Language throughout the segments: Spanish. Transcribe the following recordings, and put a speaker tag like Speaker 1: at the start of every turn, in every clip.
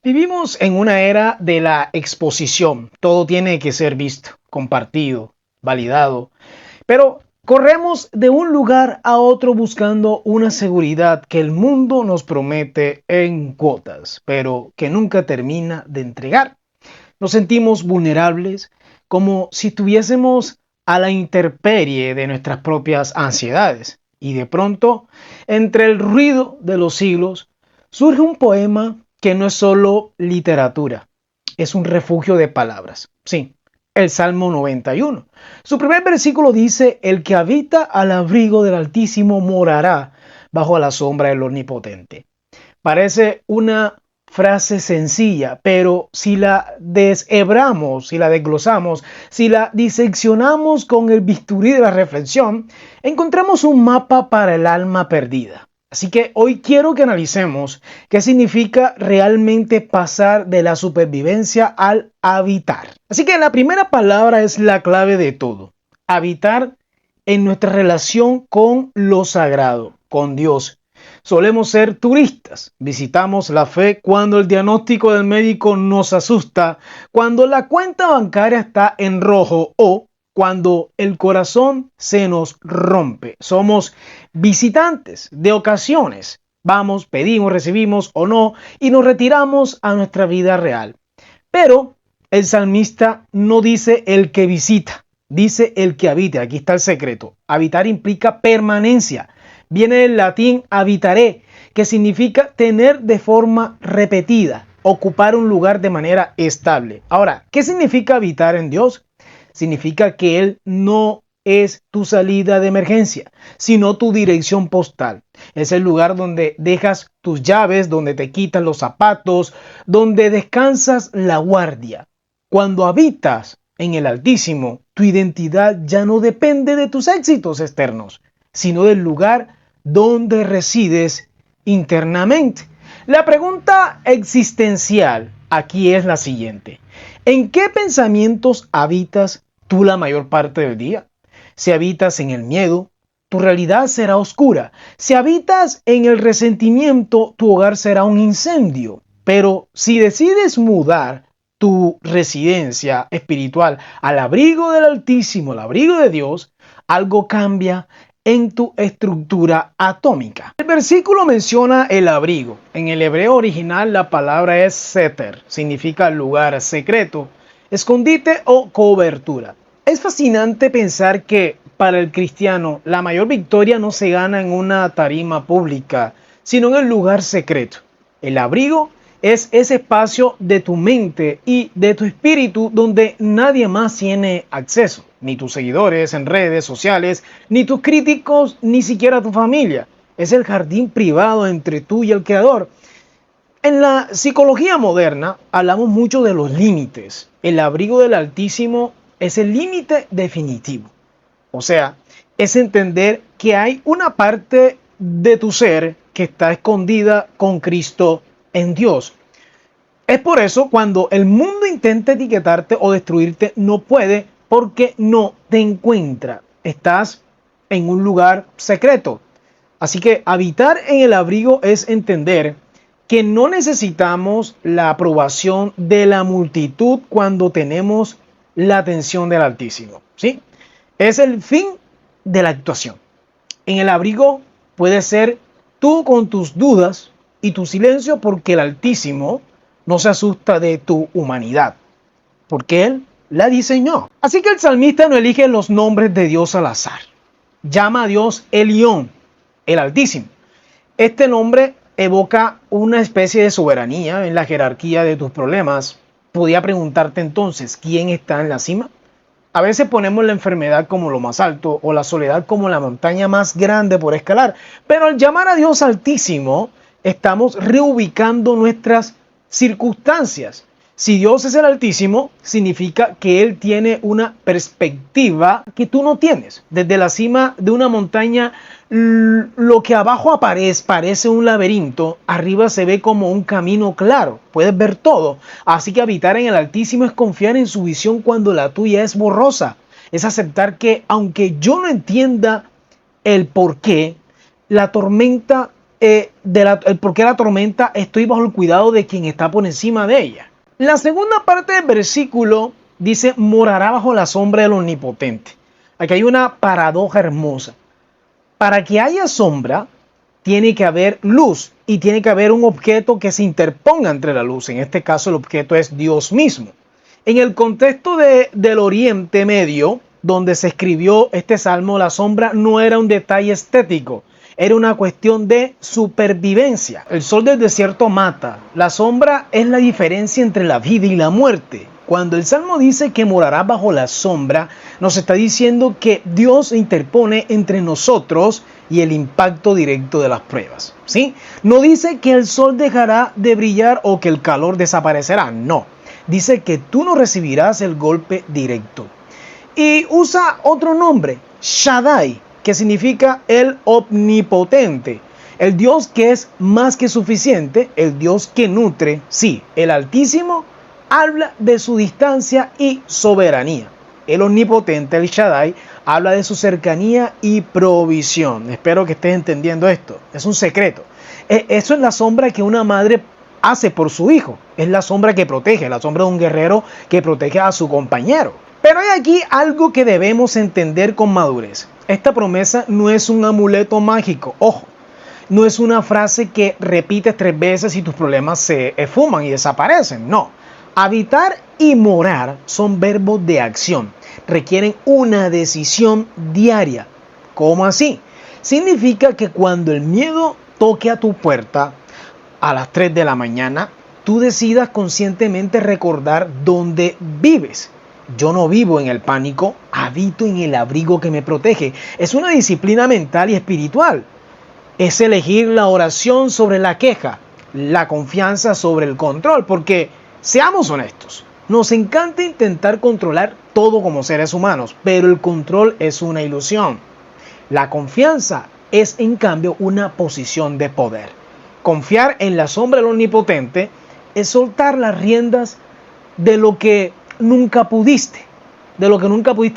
Speaker 1: Vivimos en una era de la exposición. Todo tiene que ser visto, compartido, validado. Pero corremos de un lugar a otro buscando una seguridad que el mundo nos promete en cuotas, pero que nunca termina de entregar. Nos sentimos vulnerables, como si estuviésemos a la intemperie de nuestras propias ansiedades. Y de pronto, entre el ruido de los siglos, surge un poema que no es solo literatura, es un refugio de palabras. Sí, el Salmo 91. Su primer versículo dice: el que habita al abrigo del Altísimo morará bajo la sombra del Omnipotente. Parece una frase sencilla, pero si la deshebramos, si la desglosamos, si la diseccionamos con el bisturí de la reflexión, encontramos un mapa para el alma perdida. Así que hoy quiero que analicemos qué significa realmente pasar de la supervivencia al habitar. Así que la primera palabra es la clave de todo. Habitar en nuestra relación con lo sagrado, con Dios. Solemos ser turistas, visitamos la fe cuando el diagnóstico del médico nos asusta, cuando la cuenta bancaria está en rojo o cuando el corazón se nos rompe. Somos visitantes de ocasiones. Vamos, pedimos, recibimos o no y nos retiramos a nuestra vida real. Pero el salmista no dice el que visita, dice el que habita. Aquí está el secreto. Habitar implica permanencia. Viene del latín habitaré, que significa tener de forma repetida, ocupar un lugar de manera estable. Ahora, ¿qué significa habitar en Dios? Significa que Él no es tu salida de emergencia, sino tu dirección postal. Es el lugar donde dejas tus llaves, donde te quitas los zapatos, donde descansas la guardia. Cuando habitas en el Altísimo, tu identidad ya no depende de tus éxitos externos, sino del lugar donde resides internamente. La pregunta existencial aquí es la siguiente: ¿en qué pensamientos habitas tú la mayor parte del día? Si habitas en el miedo, tu realidad será oscura. Si habitas en el resentimiento, tu hogar será un incendio. Pero si decides mudar tu residencia espiritual al abrigo del Altísimo, al abrigo de Dios, algo cambia en tu estructura atómica. El versículo menciona el abrigo. En el hebreo original la palabra es seter, significa lugar secreto, escondite o cobertura. Es fascinante pensar que para el cristiano la mayor victoria no se gana en una tarima pública, sino en el lugar secreto. El abrigo es ese espacio de tu mente y de tu espíritu donde nadie más tiene acceso. Ni tus seguidores en redes sociales, ni tus críticos, ni siquiera tu familia. Es el jardín privado entre tú y el Creador. En la psicología moderna hablamos mucho de los límites. El abrigo del Altísimo es el límite definitivo. O sea, es entender que hay una parte de tu ser que está escondida con Cristo en Dios. Es por eso cuando el mundo intenta etiquetarte o destruirte, no puede, porque no te encuentra. Estás en un lugar secreto. Así que habitar en el abrigo es entender que no necesitamos la aprobación de la multitud cuando tenemos la atención del Altísimo. ¿Sí? Es el fin de la actuación. En el abrigo puedes ser tú con tus dudas y tu silencio, porque el Altísimo no se asusta de tu humanidad, porque Él la diseñó. Así que el salmista no elige los nombres de Dios al azar. Llama a Dios Elión, el Altísimo. Este nombre evoca una especie de soberanía en la jerarquía de tus problemas. Podía preguntarte entonces, ¿quién está en la cima? A veces ponemos la enfermedad como lo más alto o la soledad como la montaña más grande por escalar. Pero al llamar a Dios Altísimo, estamos reubicando nuestras circunstancias. Si Dios es el Altísimo, significa que Él tiene una perspectiva que tú no tienes. Desde la cima de una montaña, lo que abajo parece un laberinto, arriba se ve como un camino claro. Puedes ver todo. Así que habitar en el Altísimo es confiar en su visión cuando la tuya es borrosa. Es aceptar que aunque yo no entienda el por qué, la tormenta el por qué la tormenta, estoy bajo el cuidado de quien está por encima de ella. La segunda parte del versículo dice, morará bajo la sombra del Omnipotente. Aquí hay una paradoja hermosa. Para que haya sombra, tiene que haber luz y tiene que haber un objeto que se interponga entre la luz. En este caso, el objeto es Dios mismo. En el contexto del Oriente Medio, donde se escribió este salmo, la sombra no era un detalle estético, era una cuestión de supervivencia. El sol del desierto mata. La sombra es la diferencia entre la vida y la muerte. Cuando el Salmo dice que morará bajo la sombra, nos está diciendo que Dios se interpone entre nosotros y el impacto directo de las pruebas, ¿sí? No dice que el sol dejará de brillar o que el calor desaparecerá, no. Dice que tú no recibirás el golpe directo. Y usa otro nombre, Shaddai, que significa el omnipotente. El Dios que es más que suficiente, el Dios que nutre, sí, el Altísimo habla de su distancia y soberanía. El omnipotente, el Shaddai, habla de su cercanía y provisión. Espero que estés entendiendo esto. Es un secreto. Eso es la sombra que una madre hace por su hijo. Es la sombra que protege, la sombra de un guerrero que protege a su compañero. Pero hay aquí algo que debemos entender con madurez. Esta promesa no es un amuleto mágico. Ojo, no es una frase que repites 3 veces y tus problemas se esfuman y desaparecen. No. Habitar y morar son verbos de acción. Requieren una decisión diaria. ¿Cómo así? Significa que cuando el miedo toque a tu puerta a las 3 de la mañana, tú decidas conscientemente recordar dónde vives. Yo no vivo en el pánico, habito en el abrigo que me protege. Es una disciplina mental y espiritual. Es elegir la oración sobre la queja, la confianza sobre el control, porque seamos honestos, nos encanta intentar controlar todo como seres humanos, pero el control es una ilusión. La confianza es, en cambio, una posición de poder. Confiar en la sombra del Omnipotente es soltar las riendas de lo que nunca pudiste,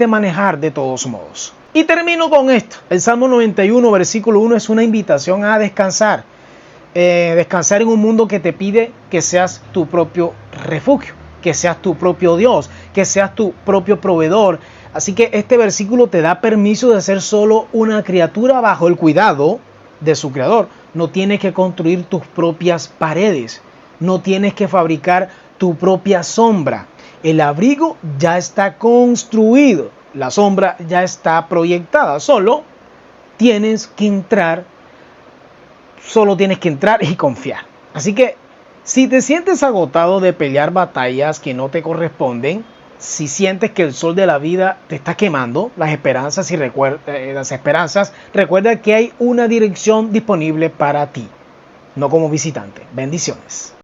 Speaker 1: manejar de todos modos. Y termino con esto. El Salmo 91, versículo 1 es una invitación a descansar. Descansar en un mundo que te pide que seas tu propio refugio, que seas tu propio Dios, que seas tu propio proveedor. Así que este versículo te da permiso de ser solo una criatura bajo el cuidado de su creador. No tienes que construir tus propias paredes, no tienes que fabricar tu propia sombra. El abrigo ya está construido, la sombra ya está proyectada, solo tienes que entrar y confiar. Así que si te sientes agotado de pelear batallas que no te corresponden, si sientes que el sol de la vida te está quemando las esperanzas, recuerda que hay una dirección disponible para ti, no como visitante. Bendiciones.